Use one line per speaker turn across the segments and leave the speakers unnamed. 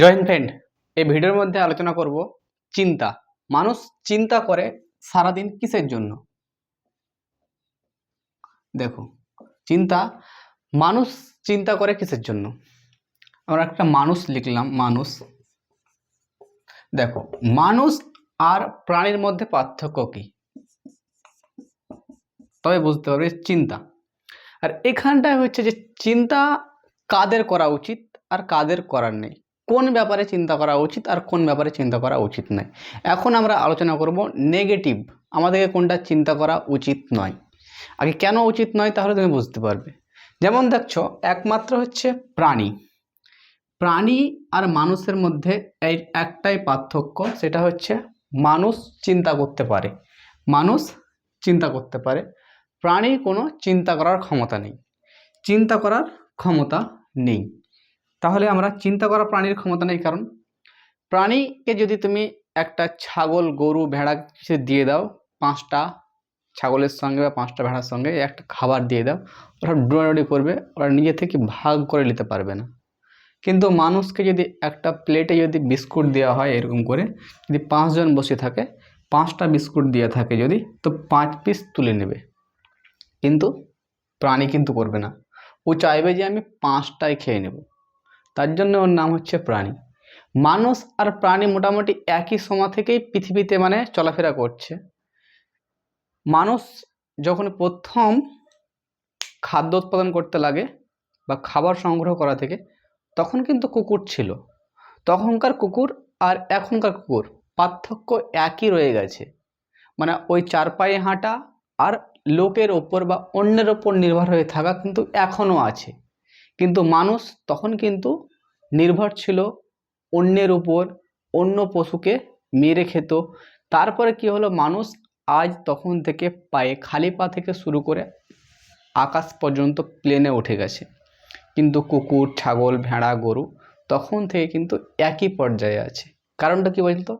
জয় Hind friend. এই ভিডিওর মধ্যে আলোচনা করব চিন্তা। মানুষ চিন্তা করে সারাদিন কিসের জন্য? দেখো, চিন্তা মানুষ চিন্তা করে কিসের জন্য? আমরা একটা মানুষ লিখলাম, মানুষ। দেখো, মানুষ আর প্রাণীর মধ্যে পার্থক্য কি তবে বুঝতে পারবে চিন্তা। আর এখানটায় হচ্ছে যে চিন্তা কাদের করা উচিত আর কাদের করার নেই, কোন ব্যাপারে চিন্তা করা উচিত আর কোন ব্যাপারে চিন্তা করা উচিত নয়। এখন আমরা আলোচনা করব নেগেটিভ, আমাদেরকে কোনটা চিন্তা করা উচিত নয়। আগে কেন উচিত নয় তাহলে তুমি বুঝতে পারবে। যেমন দেখছো, একমাত্র হচ্ছে প্রাণী প্রাণী আর মানুষের মধ্যে এই একটাই পার্থক্য, সেটা হচ্ছে মানুষ চিন্তা করতে পারে, মানুষ চিন্তা করতে পারে, প্রাণীর কোনো চিন্তা করার ক্ষমতা নেই, চিন্তা করার ক্ষমতা নেই। তাহলে আমরা চিন্তা করা প্রাণীর ক্ষমতা নেই, কারণ প্রাণীকে যদি তুমি একটা ছাগল, গরু, ভেড়া কিছু দিয়ে দাও, 5টা ছাগলের সঙ্গে বা 5টা ভেড়ার সঙ্গে একটা খাবার দিয়ে দাও, ওরা ডোনাডুনি করবে, ওরা নিজে থেকে ভাগ করে নিতে পারবে না। কিন্তু মানুষকে যদি একটা প্লেটে যদি বিস্কুট দেওয়া হয়, এরকম করে যদি 5 জন বসে থাকে, 5টা বিস্কুট দেওয়া থাকে যদি, তো 5 পিস তুলে নেবে। কিন্তু প্রাণী কিন্তু করবে না, ও চাইবে যে আমি 5টাই খেয়ে নেব। তার জন্য ওর নাম হচ্ছে প্রাণী। মানুষ আর প্রাণী মোটামুটি একই সময় থেকেই পৃথিবীতে চলাফেরা করছে। মানুষ যখন প্রথম খাদ্য উৎপাদন করতে লাগে বা খাবার সংগ্রহ করা থেকে, তখন কিন্তু কুকুর ছিল। তখনকার কুকুর আর এখনকার কুকুর পার্থক্য একই রয়ে গেছে, ওই 4 পায়ে হাঁটা আর লোকের ওপর বা অন্যের ওপর নির্ভর হয়ে থাকা কিন্তু এখনও আছে। কিন্তু মানুষ তখন কিন্তু নির্ভর ছিল অন্যের উপর, অন্য পশুকে মেরে খেত। তারপরে কি হলো, মানুষ আজ তখন থেকে পায়ে খালি পা থেকে শুরু করে আকাশ পর্যন্ত প্লেনে উঠে গেছে। কিন্তু কুকুর, ছাগল, ভেড়া, গরু তখন থেকে কিন্তু একই পর্যায়ে আছে। কারণটা কি বলতো?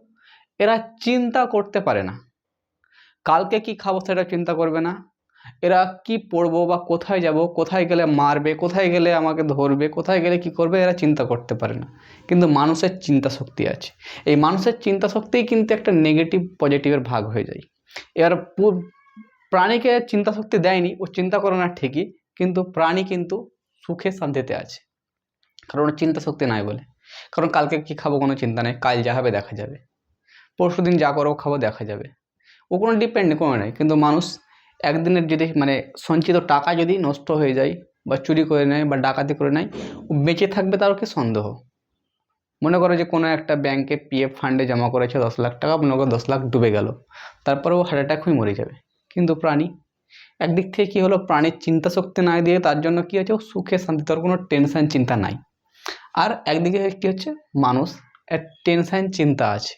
এরা চিন্তা করতে পারে না, কালকে কি খাবো সেটা চিন্তা করবে না, এরা কি পড়বো বা কোথায় যাব, কোথায় গেলে মারবে, কোথায় গেলে আমাকে ধরবে, কোথায় গেলে কি করবে, এরা চিন্তা করতে পারে না। কিন্তু মানুষের চিন্তা শক্তি আছে। এই মানুষের চিন্তা শক্তিই কিন্তু একটা নেগেটিভ পজিটিভের ভাগ হয়ে যায়। এবার প্রাণীকে চিন্তা শক্তি দেয়নি, ও চিন্তা করে না ঠিকই, কিন্তু প্রাণী কিন্তু সুখে শান্তিতে আছে, কারণ ওর চিন্তা শক্তি নাই বলে। কারণ কালকে কি খাবো কোনো চিন্তা নেই, কাল যা হবে দেখা যাবে, পরশুদিন যা করবো খাবো দেখা যাবে, ও কোনো ডিপেন্ড কোনো নেই। কিন্তু মানুষ একদিনের যদি সঞ্চিত টাকা যদি নষ্ট হয়ে যায় বা চুরি করে নেয় বা ডাকাতি করে নেয়, ও বেঁচে থাকবে তার কি সন্দেহ? মনে করো যে কোনো একটা ব্যাংকে পিএফ ফান্ডে জমা করেছে 10 লাখ টাকা, মনে করো 10 লাখ ডুবে গেল, তারপরে ও হার্ট অ্যাটাক হয়ে মরে যাবে। কিন্তু প্রাণী, একদিক থেকে কি হলো, প্রাণীর চিন্তা শক্তি না দিয়ে তার জন্য কি হচ্ছে, ও সুখে শান্তি, তার কোনো টেনশন চিন্তা নাই। আর একদিকে কি হচ্ছে, মানুষ এর টেনশন চিন্তা আছে।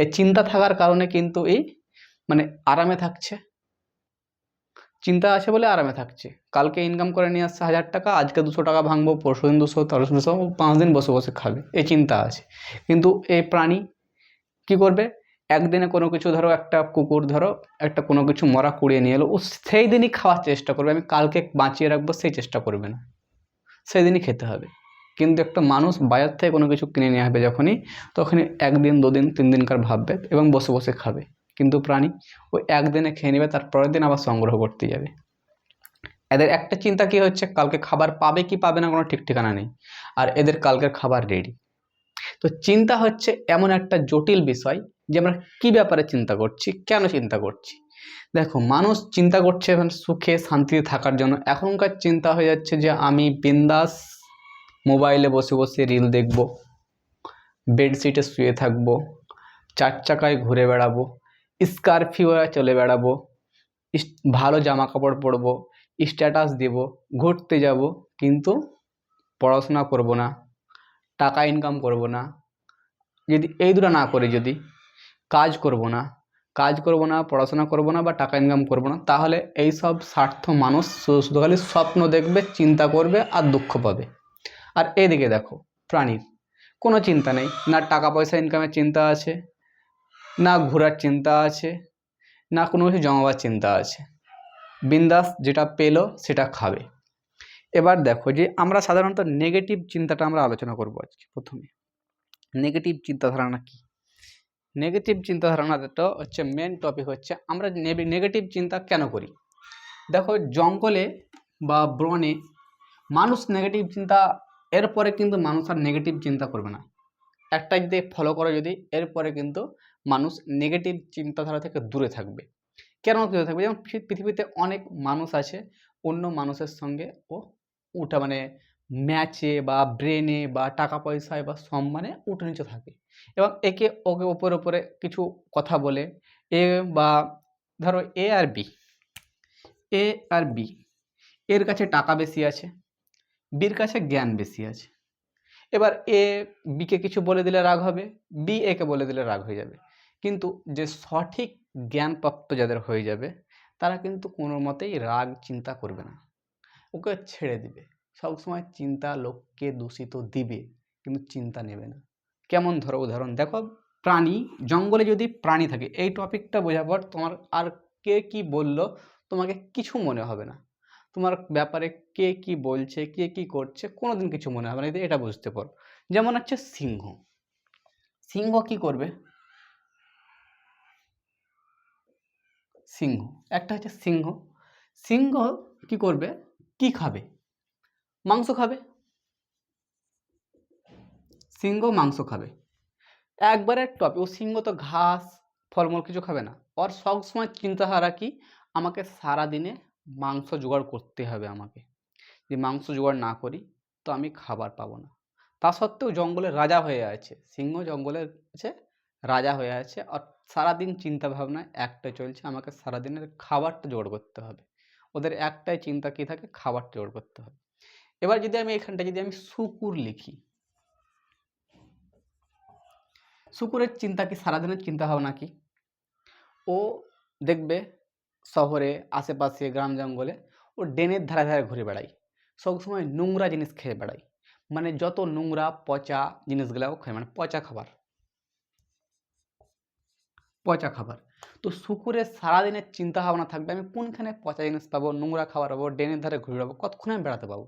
এই চিন্তা থাকার কারণে কিন্তু এই আরামে থাকছে, চিন্তা আছে বলে আরামে থাকছে। কালকে ইনকাম করে নিয়ে আসছে 1000 টাকা, আজকে 200 টাকা ভাঙবো, পরশুদিন 200, তারপর 200, 5 দিন বসে বসে খাবে, এই চিন্তা আছে। কিন্তু এই প্রাণী কি করবে, একদিনে কোনো কিছু, ধরো একটা কুকুর, ধরো একটা কোনো কিছু মরা কুড়িয়ে নিয়ে এলো, ও সেই দিনই খাওয়ার চেষ্টা করবে, আমি কালকে বাঁচিয়ে রাখবো সেই চেষ্টা করবে না, সেই দিনই খেতে হবে। কিন্তু একটা মানুষ বাজার থেকে কোনো কিছু কিনে নিয়ে আসবে যখনই, তখনই 1 দিন 2 দিন 3 দিনকার ভাববে এবং বসে বসে খাবে। কিন্তু প্রাণী ওই একদিনে খেয়ে নেবে, তার পরের দিন আবার সংগ্রহ করতে যাবে। এদের একটা চিন্তা কি হচ্ছে, কালকে খাবার পাবে কি পাবে না কোনো ঠিক ঠিকানা নেই, আর এদের কালকের খাবার রেডি। তো চিন্তা হচ্ছে এমন একটা জটিল বিষয় যে আমরা কি ব্যাপারে চিন্তা করছি, কেন চিন্তা করছি। দেখো, মানুষ চিন্তা করছে সুখে শান্তিতে থাকার জন্য। এখনকার চিন্তা হয়ে যাচ্ছে যে আমি বিন্দাস মোবাইলে বসে বসে রিল দেখব, বেডশিটে শুয়ে থাকবো, 4 চাকায় ঘুরে বেড়াবো, স্করপিওয়ে চলে বেড়াবো, ভালো জামা কাপড় পরবো, স্ট্যাটাস দেব, ঘুরতে যাব, কিন্তু পড়াশোনা করব না, টাকা ইনকাম করব না। যদি এই দুটো না করি, যদি কাজ করব না, পড়াশোনা করব না বা টাকা ইনকাম করব না, তাহলে এই সব স্বার্থ মানুষ শুধু খালি স্বপ্ন দেখবে, চিন্তা করবে আর দুঃখ পাবে। আর এদিকে দেখো, প্রাণীর কোনো চিন্তা নেই, না টাকা পয়সা ইনকামের চিন্তা আছে, না ঘোরার চিন্তা আছে, না কোনো কিছু জমাবার চিন্তা আছে, বিন্দাস যেটা পেলো সেটা খাবে। এবার দেখো যে আমরা সাধারণত নেগেটিভ চিন্তাটা আমরা আলোচনা করব আজকে প্রথমে। নেগেটিভ চিন্তাধারণা কি? নেগেটিভ চিন্তাধারণাটা হচ্ছে মেন টপিক হচ্ছে আমরা নেগেটিভ চিন্তা কেন করি। দেখো জঙ্গলে বা বনে মানুষ নেগেটিভ চিন্তা, এরপরে কিন্তু মানুষ আর নেগেটিভ চিন্তা করবে না। একটা যদি ফলো করো যদি, এরপরে কিন্তু মানুষ নেগেটিভ চিন্তাধারা থেকে দূরে থাকবে। কেন দূরে থাকবে? যেমন পৃথিবীতে অনেক মানুষ আছে অন্য মানুষের সঙ্গে ওটা মানে ম্যাচে বা ব্রেনে বা টাকা পয়সায় বা সম্মানে উঠে নিচে থাকে, এবং একে ওকে ওপরে কিছু কথা বলে এ, বা ধরো এ আর বি এর কাছে টাকা বেশি আছে, বির কাছে জ্ঞান বেশি আছে। এবার এ বিকে কিছু বলে দিলে রাগ হবে, বি একে বলে দিলে রাগ হয়ে যাবে, কিন্তু যে সঠিক জ্ঞানপ্রাপ্ত যাদের হয়ে যাবে তারা কিন্তু কোনো মতেই রাগ চিন্তা করবে না, ওকে ছেড়ে দিবে। সবসময় চিন্তা লোককে দূষিত দিবে কিন্তু চিন্তা নেবে না। কেমন ধরো উদাহরণ দেখো, প্রাণী, জঙ্গলে যদি প্রাণী থাকে, এই টপিকটা বোঝার পর তোমার আর কে কি বলল তোমাকে কিছু মনে হবে না, তোমার ব্যাপারে কে কি বলছে কে কি করছে কোনোদিন কিছু মনে হবে না, এটা বুঝতে পারো। যেমন হচ্ছে সিংহ, সিংহ কি করবে? সিংহ একটা হচ্ছে সিংহ, সিংহ কি করবে? কি খাবে? মাংস খাবে। সিংহ মাংস খাবে, একবারে টপে। ও সিংহ তো ঘাস ফলমূল কিছু খাবে না, ওর সবসময় চিন্তাধারা কি? আমাকে সারাদিনে মাংস জোগাড় করতে হবে, আমাকে যদি মাংস জোগাড় না করি তো আমি খাবার পাবো না। তা সত্ত্বেও জঙ্গলের রাজা হয়ে আছে সিংহ, জঙ্গলের আছে রাজা হয়ে আছে, আর সারাদিন চিন্তা ভাবনা একটাই চলছে, আমাকে সারাদিনের খাবারটা জোগাড় করতে হবে। ওদের একটাই চিন্তা কি থাকে? খাবারটা জোগাড় করতে হবে। এবার যদি আমি এখানটা যদি আমি শুকুর লিখি, শুকুরের চিন্তা কি? সারাদিনের চিন্তা ভাবনা কি? ও দেখবে শহরে আশেপাশে গ্রাম জঙ্গলে ও ড্রেনের ধারে ধারে ঘুরে বেড়ায়, সবসময় নোংরা জিনিস খেয়ে বেড়ায়, মানে যত নোংরা পচা জিনিসগুলাও খায়, মানে পচা খাবার, পচা খাবার। তো শুকুরের সারাদিনের চিন্তা ভাবনা থাকবে আমি কোনখানে পচা জিনিস পাবো, নোংরা খাবার পাবো, ড্রেনের ধারে ঘুরে বেড়াবো, কতক্ষণে আমি বেড়াতে পাবো,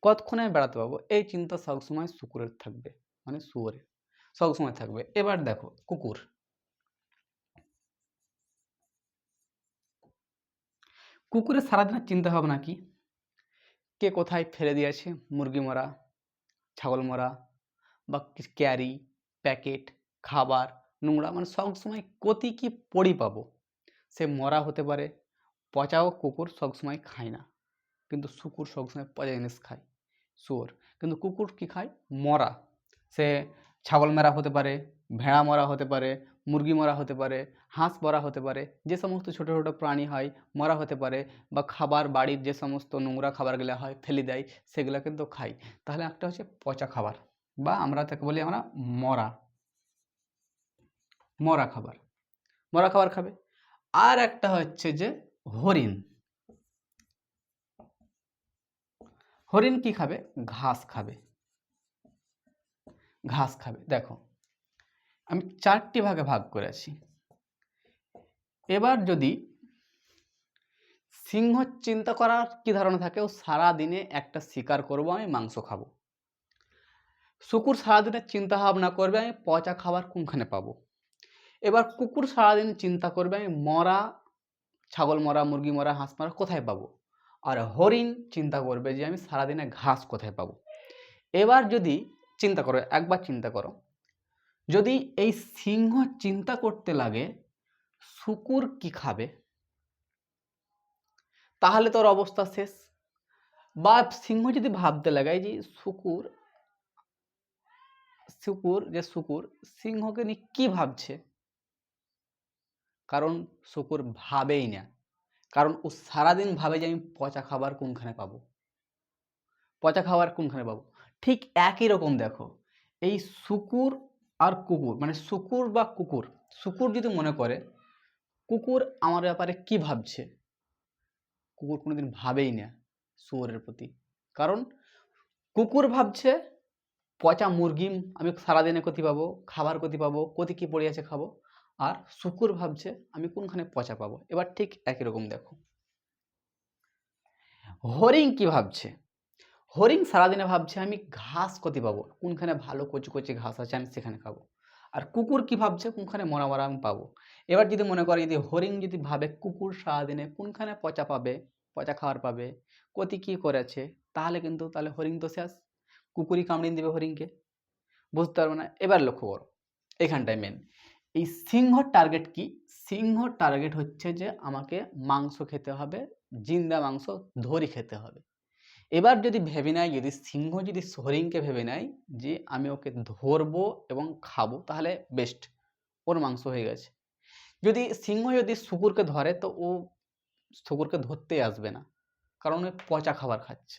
কতক্ষণে আমি বেড়াতে পাবো, এই চিন্তা সবসময় শুকুরের থাকবে, মানে শুয়োরের সবসময় থাকবে। এবার দেখো কুকুর, কুকুরের সারাদিনের চিন্তা ভাবনা কি? কে কোথায় ফেলে দিয়েছে মুরগি মরা, ছাগল মরা, বা ক্যারি, প্যাকেট, খাবার, নোংরা, মানে সবসময় কতি কি পড়ি পাবো। সে মরা হতে পারে, পচাও কুকুর সবসময় খায় না, কিন্তু শুকুর সবসময় পচা জিনিস খায়, শুয়োর। কিন্তু কুকুর কি খায়? মরা। সে ছাগল মরা হতে পারে, ভেড়া মরা হতে পারে, মুরগি মরা হতে পারে, হাঁস মরা হতে পারে, যে সমস্ত ছোটো ছোটো প্রাণী হয় মরা হতে পারে, বা খাবার বাড়ির যে সমস্ত নোংরা খাবারগুলো হয় ফেলে দেয় সেগুলো কিন্তু খায়। তাহলে একটা হচ্ছে পচা খাবার, বা আমরা তাকে বলি আমরা মরা, মরা খাবার, মরা খাবার খাবে। আর একটা হচ্ছে যে হরিণ, হরিণ কি খাবে? ঘাস খাবে, ঘাস খাবে। দেখো আমি চারটি ভাগে ভাগ করেছি। এবার যদি সিংহ চিন্তা করার কি ধারণা থাকে? ও সারাদিনে একটা শিকার করব, আমি মাংস খাবো। শুকুর সারাদিনের চিন্তা ভাবনা করবে আমি পচা খাবার কোনখানে পাবো। এবার কুকুর সারাদিন চিন্তা করবে আমি মরা ছাগল মরা, মুরগি মরা, হাঁস মরা কোথায় পাবো। আর হরিণ চিন্তা করবে যে আমি সারাদিনে ঘাস কোথায় পাবো। এবার যদি চিন্তা করো, একবার চিন্তা করো, যদি এই সিংহ চিন্তা করতে লাগে শুকুর কি খাবে, তাহলে তোর অবস্থা শেষ। বা সিংহ যদি ভাবতে লাগায় যে শুকুর, শুকুর সিংহকে নিয়ে কি ভাবছে, কারণ শুকুর ভাবেই না, কারণ ও সারাদিন ভাবে যে আমি পচা খাবার কোনখানে পাবো, পচা খাবার কোনখানে পাবো। ঠিক একই রকম দেখো, এই শুকুর আর কুকুর, মানে শুকুর বা কুকুর, শুকুর যদি মনে করে কুকুর আমার ব্যাপারে কি ভাবছে, কুকুর কোনোদিন ভাবেই না শুয়োরের প্রতি। কারণ কুকুর ভাবছে পচা মুরগি আমি সারাদিনে কতি পাবো, খাবার কতি পাবো, কতি কি পড়ে আছে খাবো। আর শুকুর ভাবছে আমি কোনখানে পচা পাবো। এবার ঠিক একই রকম দেখো হরিণ কি ভাবছে, হরিণ সারাদিনে ভাবছে আমি ঘাস কোথায় পাবো, কোনখানে ভালো কচি কচি ঘাস আছে আমি সেখানে খাবো। আর কুকুর কি ভাবছে কোনখানে মরা মরা আমি পাবো। এবার যদি মনে করে যদি হরিণ যদি ভাবে কুকুর সারাদিনে কোনখানে পচা পাবে, পচা খাবার পাবে, কতি কি করেছে, তাহলে হরিণ তো শেষ, কুকুরই কামড়িয়ে দিবে হরিণকে, বুঝতে পারবে না। এবার লক্ষ্য করো এখানটায় মেন এই সিংহর টার্গেট কি, সিংহর টার্গেট হচ্ছে যে আমাকে মাংস খেতে হবে, জিন্দা মাংস ধরি খেতে হবে। এবার যদি ভেবে নেয়, যদি সিংহ যদি হরিণকে ভেবে নেয় যে আমি ওকে ধরবো এবং খাবো, তাহলে বেস্ট, ওর মাংস হয়ে গেছে। যদি সিংহ যদি শুকুরকে ধরে তো ও শুকুরকে ধরতেই আসবে না, কারণ ওই পচা খাবার খাচ্ছে,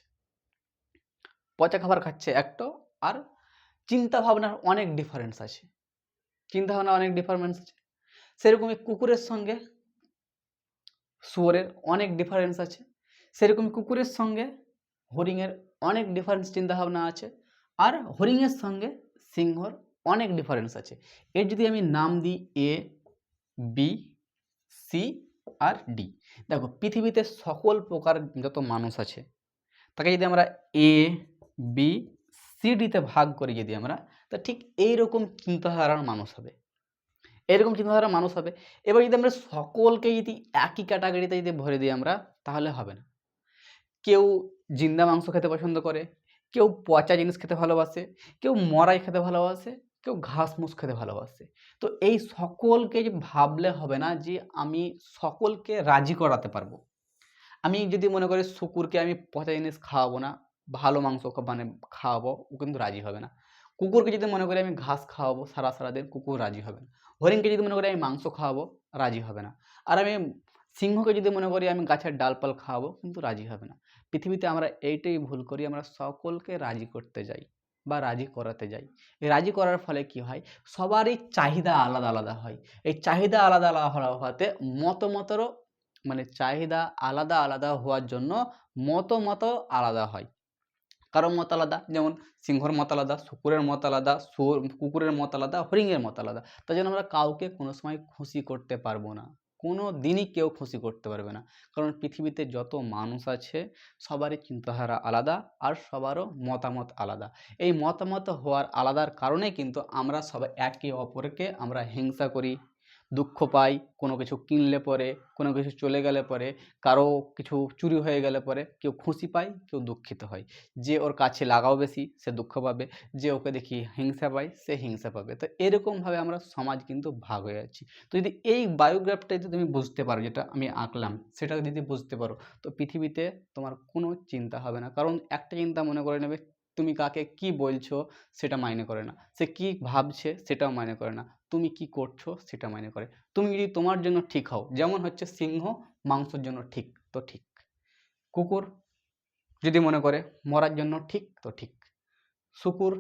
পচা খাবার খাচ্ছে একটা। আর চিন্তা ভাবনার অনেক ডিফারেন্স আছে, চিন্তা ভাবনা অনেক ডিফারেন্স আছে। সেরকমই কুকুরের সঙ্গে শুয়োরের অনেক ডিফারেন্স আছে, সেরকমই কুকুরের সঙ্গে হরিণের অনেক ডিফারেন্স চিন্তাভাবনা আছে, আর হরিণের সঙ্গে সিংহর অনেক ডিফারেন্স আছে। এর যদি আমি নাম দিই এ, বি, সি আর ডি, দেখো পৃথিবীতে সকল প্রকার যত মানুষ আছে তাকে যদি আমরা এ, বি, সি, ডিতে ভাগ করি যদি আমরা, তা ঠিক এইরকম চিন্তাধারার মানুষ হবে, এরকম চিন্তাধারার মানুষ হবে। এবার যদি আমরা সকলকে যদি একই ক্যাটাগরিতে যদি ভরে দিই আমরা, তাহলে হবে না। কেউ জিন্দা মাংস খেতে পছন্দ করে, কেউ পচা জিনিস খেতে ভালোবাসে, কেউ মরাই খেতে ভালোবাসে, কেউ ঘাস মুস খেতে ভালোবাসে। তো এই সকলকে যে ভাবলে হবে না যে আমি সকলকে রাজি করাতে পারবো। আমি যদি মনে করি শুকুরকে আমি পচা জিনিস খাওয়াবো না, ভালো মাংস মানে খাওয়াবো, ও কিন্তু রাজি হবে না। কুকুরকে যদি মনে করি আমি ঘাস খাওয়াবো সারা দিন, কুকুর রাজি হবে না। হরিণকে যদি মনে করি আমি মাংস খাওয়াবো, রাজি হবে না। আর আমি সিংহকে যদি মনে করি আমি গাছের ডালপাল খাওয়াবো, কিন্তু রাজি হবে না। পৃথিবীতে আমরা এইটাই ভুল করি, আমরা সকলকে রাজি করতে যাই বা রাজি করাতে যাই। এই রাজি করার ফলে কি হয়, সবারই চাহিদা আলাদা আলাদা হয়। এই চাহিদা আলাদা আলাদা হওয়াতে মতামতেরও মানে চাহিদা আলাদা আলাদা হওয়ার জন্য মত আলাদা হয়। কারোর মত আলাদা, যেমন সিংহর মত আলাদা, শুকুরের মত আলাদা, কুকুরের মত আলাদা, হরিণের মত আলাদা। তাই জন্য আমরা কাউকে কোনো সময় খুশি করতে পারবো না, কোনো দিনই কেউ খুশি করতে পারবে না। কারণ পৃথিবীতে যত মানুষ আছে সবারই চিন্তাধারা আলাদা আর সবারও মতামত আলাদা। এই মতামত হওয়ার আলাদার কারণে কিন্তু আমরা সবাই একে অপরকে আমরা হিংসা করি, দুঃখ পাই, কোনো কিছু কিনলে পরে, কোনো কিছু চলে গেলে পরে, কারো কিছু চুরি হয়ে গেলে পরে কেউ খুশি পায়, কেউ দুঃখিত হয়। যে ওর কাছে লাগাও বেশি সে দুঃখ পাবে, যে ওকে দেখি হিংসা পায় সে হিংসা পাবে। তো এরকমভাবে আমরা সমাজ কিন্তু ভাগ হয়ে যাচ্ছি। তো যদি এই বায়োগ্রাফটা যদি তুমি বুঝতে পারো, যেটা আমি আঁকলাম সেটা যদি বুঝতে পারো, তো পৃথিবীতে তোমার কোনো চিন্তা হবে না। কারণ একটা চিন্তা মনে করে নেবে, তুমি কাকে কি বলছো সেটা মাইনে করে না, সে কি ভাবছে সেটাও মাইনে করে না, তুমি কি করছো সেটা মাইনে করে। তুমি যদি তোমার জন্য ঠিক হও, যেমন হচ্ছে সিংহ মাংসের জন্য ঠিক তো ঠিক, কুকুর যদি মনে করে মরার জন্য ঠিক তো ঠিক, শুকুর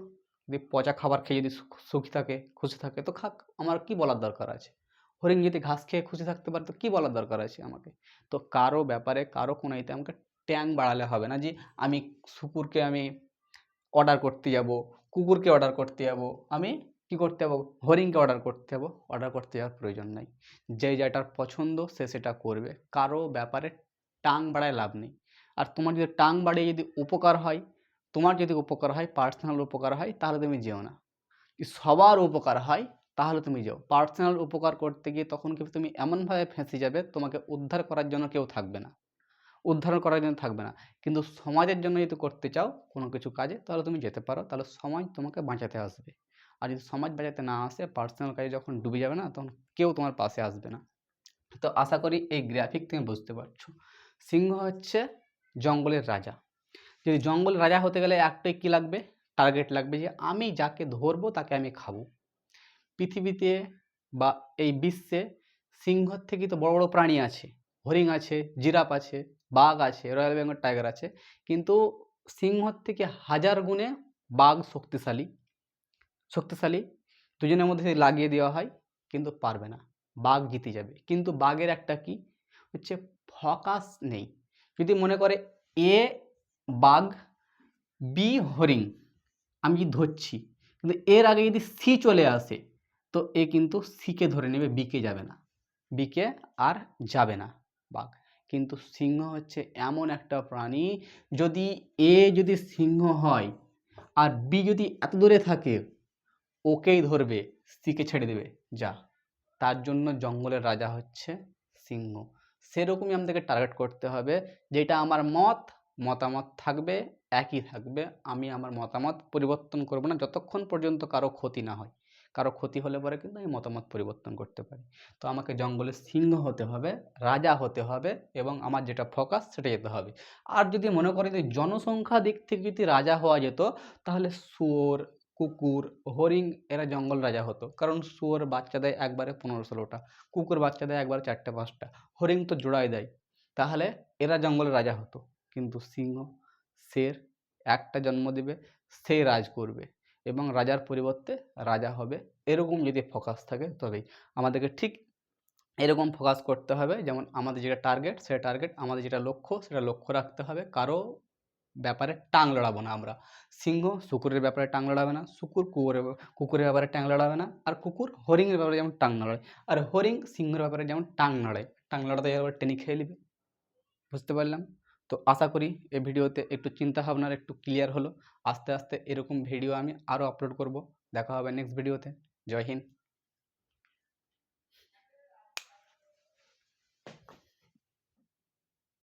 যদি পচা খাবার খেয়ে যদি সুখী থাকে খুশি থাকে তো খাক, আমার কি বলার দরকার আছে। হরিণ যদি ঘাস খেয়ে খুশি থাকতে পারে তো কি বলার দরকার আছে আমাকে। তো কারো ব্যাপারে কারো কোনো ইতে আমাকে ট্যাং বাড়ালে হবে না যে আমি শুকুরকে আমি অর্ডার করতে যাব, কুকুরকে অর্ডার করতে যাব, আমি কি করতে যাবো, হরিণকে অর্ডার করতে যাবো। অর্ডার করতে যাওয়ার প্রয়োজন নাই, যে যেটার পছন্দ সে সেটা করবে, কারো ব্যাপারে টাং বাড়ায় লাভ নেই। আর তোমার যদি টাং বাড়িয়ে যদি উপকার হয়, তোমার যদি উপকার হয়, পার্সোনাল উপকার হয়, তাহলে তুমি যেও না। যদি সবার উপকার হয় তাহলে তুমি যাও। পার্সোনাল উপকার করতে গিয়ে তখন কিন্তু তুমি এমনভাবে ফেঁসে যাবে, তোমাকে উদ্ধার করার জন্য কেউ থাকবে না, উদ্ধার করার জন্য থাকবে না। কিন্তু সমাজের জন্য যদি করতে চাও কোনো কিছু কাজে, তাহলে তুমি যেতে পারো, তাহলে সমাজ তোমাকে বাঁচাতে আসবে। আর যদি সমাজ বাঁচাতে না আসে, পার্সোনাল কাজে যখন ডুবে যাবে না, তখন কেউ তোমার পাশে আসবে না। তো আশা করি এই গ্রাফিক তুমি বুঝতে পারছো। সিংহ হচ্ছে জঙ্গলের রাজা। যদি জঙ্গলের রাজা হতে গেলে একটাই কি লাগবে, টার্গেট লাগবে, যে আমি যাকে ধরবো তাকে আমি খাবো। পৃথিবীতে বা এই বিশ্বে সিংহর থেকে তো বড় বড় প্রাণী আছে, হরিণ আছে, জিরাফ আছে, বাঘ আছে, রয়্যাল বেঙ্গল টাইগার আছে, কিন্তু সিংহর থেকে হাজার গুণে বাঘ শক্তিশালী। শক্তিশালী দুজনের মধ্যে যদি লাগিয়ে দেওয়া হয় কিন্তু পারবে না, বাঘ জিতে যাবে। কিন্তু বাঘের একটা কি হচ্ছে, ফোকাস নেই। যদি মনে করে এ বাঘ, বি হরিণ, আমি ধরছি, কিন্তু এর আগে যদি সি চলে আসে তো এ কিন্তু সিকে ধরে নেবে, বিকে যাবে না, বিকে আর যাবে না বাঘ। কিন্তু সিংহ হচ্ছে এমন একটা প্রাণী, যদি যদি সিংহ হয় আর বি যদি এত দূরে থাকে, ওকেই ধরবে, সিকে ছেড়ে দেবে যা। তার জন্য জঙ্গলের রাজা হচ্ছে সিংহ। সেরকমই আমাদেরকে টার্গেট করতে হবে, যেটা আমার মতামত থাকবে, একই থাকবে। আমি আমার মতামত পরিবর্তন করব না যতক্ষণ পর্যন্ত কারো ক্ষতি না হয়। কারো ক্ষতি হলে পরে কিন্তু আমি মতামত পরিবর্তন করতে পারি। তো আমাকে জঙ্গলের সিংহ হতে হবে, রাজা হতে হবে, এবং আমার যেটা ফোকাস সেটা যেতে হবে। আর যদি মনে করি যে জনসংখ্যা দিক থেকে যদি রাজা হওয়া যেত, তাহলে শুয়োর, কুকুর, হরিণ এরা জঙ্গল রাজা হতো। কারণ শুয়োর বাচ্চা দেয় একবারে 15-16টা, কুকুর বাচ্চা দেয় একবারে 4-5টা, হরিণ তো জোড়ায় দেয়। তাহলে এরা জঙ্গলের রাজা হতো। কিন্তু সিংহ, শের একটা জন্ম দেবে, সে রাজ করবে এবং রাজার পরিবর্তে রাজা হবে। এরকম যদি ফোকাস থাকে তবেই। আমাদেরকে ঠিক এরকম ফোকাস করতে হবে, যেমন আমাদের যেটা টার্গেট সেটা টার্গেট, আমাদের যেটা লক্ষ্য সেটা লক্ষ্য রাখতে হবে। কারো ব্যাপারে টাং লড়াবো না আমরা। সিংহ শুকুরের ব্যাপারে টাং লড়াবে না, শুকুর কুকুরের ব্যাপারে টাং লড়াবে না, আর কুকুর হরিণের ব্যাপারে যেমন টাং নাড়ায়, আর হরিণ সিংহের ব্যাপারে যেমন টাং নাড়ায়। টাং লড়াতে এবার টেনে খেয়ে নেবে। বুঝতে পারলাম? তো আশা করি এই ভিডিওতে একটু চিন্তা ভাবনার একটু ক্লিয়ার হলো। আস্তে আস্তে এরকম ভিডিও আমি আরও আপলোড করব। দেখা হবে নেক্সট ভিডিওতে। জয় হিন্দ।